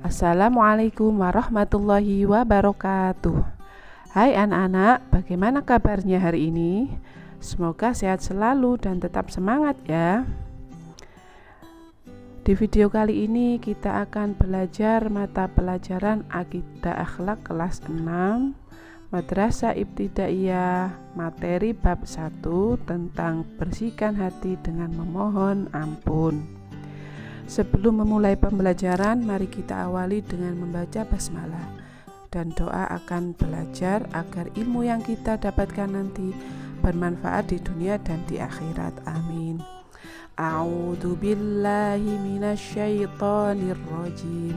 Assalamualaikum warahmatullahi wabarakatuh. Hai anak-anak, bagaimana kabarnya hari ini? Semoga sehat selalu dan tetap semangat ya. Di video kali ini kita akan belajar mata pelajaran Akidah Akhlak kelas 6 Madrasah Ibtidaiyah, materi bab 1 tentang bersihkan hati dengan memohon ampun. Sebelum memulai pembelajaran, mari kita awali dengan membaca basmalah dan doa akan belajar agar ilmu yang kita dapatkan nanti bermanfaat di dunia dan di akhirat. Amin. A'udzu billahi minasyaitonir rajim.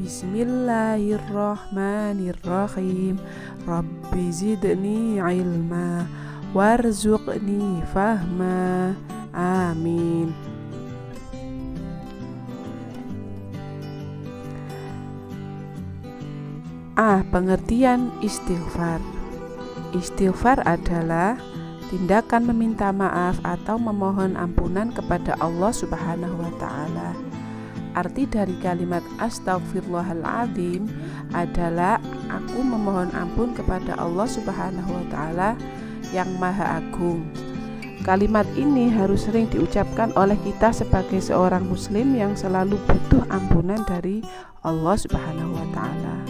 Bismillahirrahmanirrahim. Rabbi zidni ilma warzuqni fahma. Amin. Pengertian istighfar. Istighfar adalah tindakan meminta maaf atau memohon ampunan kepada Allah Subhanahu wa Ta'ala. Arti dari kalimat Astaghfirullahaladzim adalah aku memohon ampun kepada Allah Subhanahu wa Ta'ala yang Maha Agung. Kalimat ini harus sering diucapkan oleh kita sebagai seorang muslim yang selalu butuh ampunan dari Allah Subhanahu wa Ta'ala.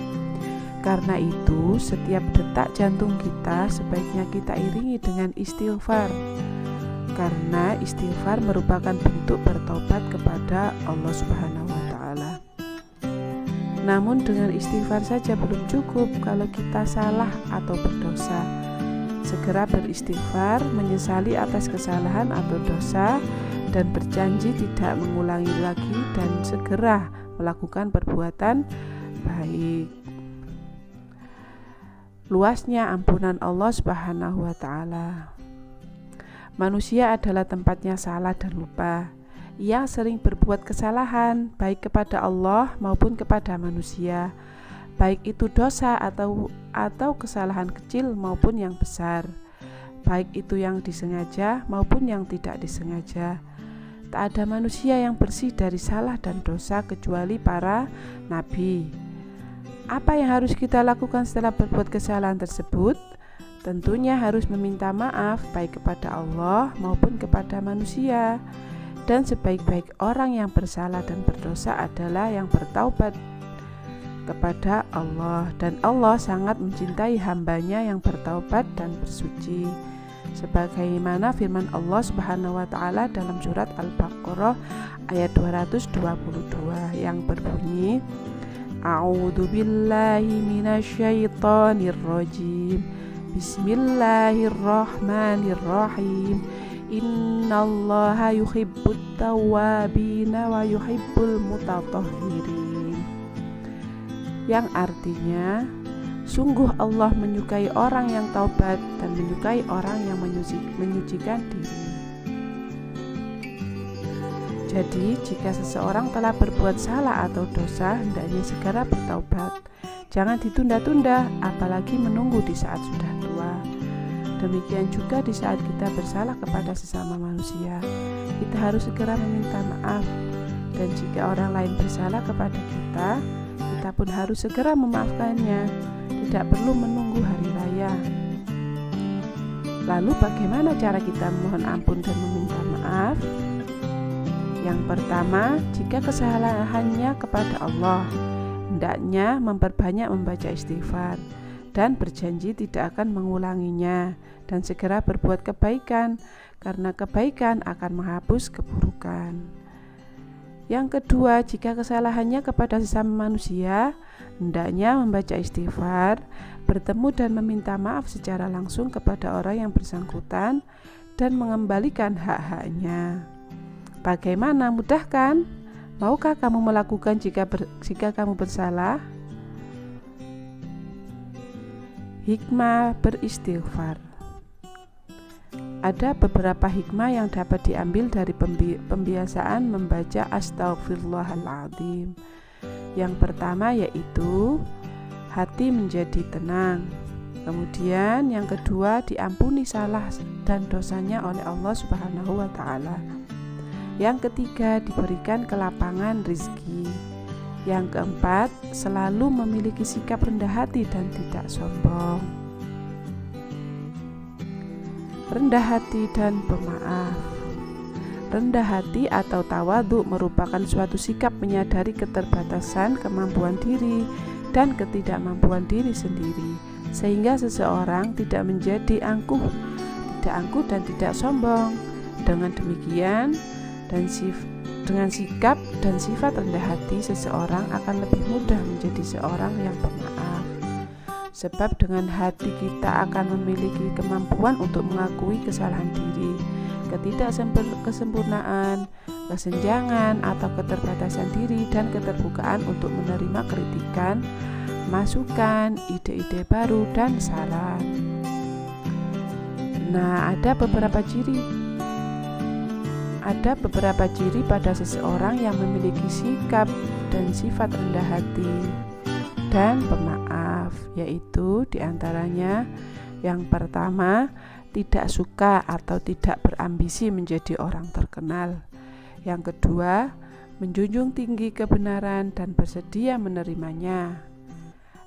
Karena itu, setiap detak jantung kita sebaiknya kita iringi dengan istighfar. Karena istighfar merupakan bentuk bertobat kepada Allah Subhanahu wa Ta'ala. Namun dengan istighfar saja belum cukup kalau kita salah atau berdosa. Segera beristighfar, menyesali atas kesalahan atau dosa, dan berjanji tidak mengulangi lagi dan segera melakukan perbuatan baik. Luasnya ampunan Allah Subhanahu wa Ta'ala. Manusia adalah tempatnya salah dan lupa. Ia sering berbuat kesalahan baik kepada Allah maupun kepada manusia, baik itu dosa atau kesalahan kecil maupun yang besar, baik itu yang disengaja maupun yang tidak disengaja. Tak ada manusia yang bersih dari salah dan dosa kecuali para nabi. Apa yang harus kita lakukan setelah berbuat kesalahan tersebut? Tentunya harus meminta maaf baik kepada Allah maupun kepada manusia. Dan sebaik-baik orang yang bersalah dan berdosa adalah yang bertaubat kepada Allah. Dan Allah sangat mencintai hambanya yang bertaubat dan bersuci. Sebagaimana firman Allah Subhanahu wa Ta'ala dalam surat Al-Baqarah ayat 222 yang berbunyi, A'udzu billahi minasyaitonir rajim. Bismillahirrahmanirrahim. Innallaha yuhibbut tawwabina wa yuhibbul mutatahhirin. Yang artinya, sungguh Allah menyukai orang yang taubat dan menyukai orang yang menyucikan diri. Jadi, jika seseorang telah berbuat salah atau dosa, hendaknya segera bertaubat. Jangan ditunda-tunda, apalagi menunggu di saat sudah tua. Demikian juga di saat kita bersalah kepada sesama manusia, kita harus segera meminta maaf. Dan jika orang lain bersalah kepada kita, kita pun harus segera memaafkannya. Tidak perlu menunggu hari raya. Lalu bagaimana cara kita memohon ampun dan meminta maaf? Yang pertama, jika kesalahannya kepada Allah, hendaknya memperbanyak membaca istighfar dan berjanji tidak akan mengulanginya dan segera berbuat kebaikan karena kebaikan akan menghapus keburukan. Yang kedua, jika kesalahannya kepada sesama manusia, hendaknya membaca istighfar, bertemu dan meminta maaf secara langsung kepada orang yang bersangkutan dan mengembalikan hak-haknya. Bagaimana, mudah kan? Maukah kamu melakukan jika kamu bersalah? Hikmah beristighfar. Ada beberapa hikmah yang dapat diambil dari pembiasaan membaca Astaghfirullahaladzim. Yang pertama yaitu hati menjadi tenang. Kemudian yang kedua, diampuni salah dan dosanya oleh Allah Subhanahu wa Ta'ala. Yang ketiga, diberikan kelapangan rizki. Yang keempat, selalu memiliki sikap rendah hati dan tidak sombong. Rendah hati dan pemaaf. Rendah hati atau tawadhu merupakan suatu sikap menyadari keterbatasan kemampuan diri dan ketidakmampuan diri sendiri, sehingga seseorang tidak menjadi angkuh dan tidak sombong. Dengan demikian, dengan sikap dan sifat rendah hati, seseorang akan lebih mudah menjadi seorang yang pemaaf. Sebab dengan hati kita akan memiliki kemampuan untuk mengakui kesalahan diri, ketidaksempurnaan, kesenjangan atau keterbatasan diri, dan keterbukaan untuk menerima kritikan, masukan, ide-ide baru, dan saran. Nah, ada beberapa ciri pada seseorang yang memiliki sikap dan sifat rendah hati dan pemaaf, yaitu diantaranya yang pertama, tidak suka atau tidak berambisi menjadi orang terkenal. Yang kedua, menjunjung tinggi kebenaran dan bersedia menerimanya.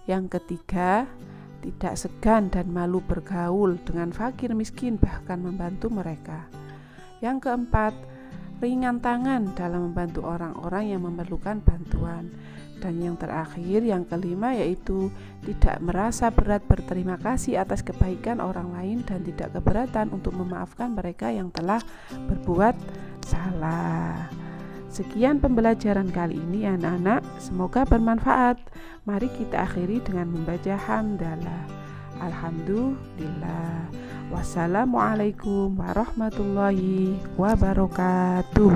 Yang ketiga, tidak segan dan malu bergaul dengan fakir miskin, bahkan membantu mereka. Yang keempat, ringan tangan dalam membantu orang-orang yang memerlukan bantuan. Dan yang terakhir, yang kelima, yaitu tidak merasa berat berterima kasih atas kebaikan orang lain dan tidak keberatan untuk memaafkan mereka yang telah berbuat salah. Sekian pembelajaran kali ini anak-anak, semoga bermanfaat. Mari kita akhiri dengan membaca hamdalah. Alhamdulillah. Wassalamualaikum warahmatullahi wabarakatuh.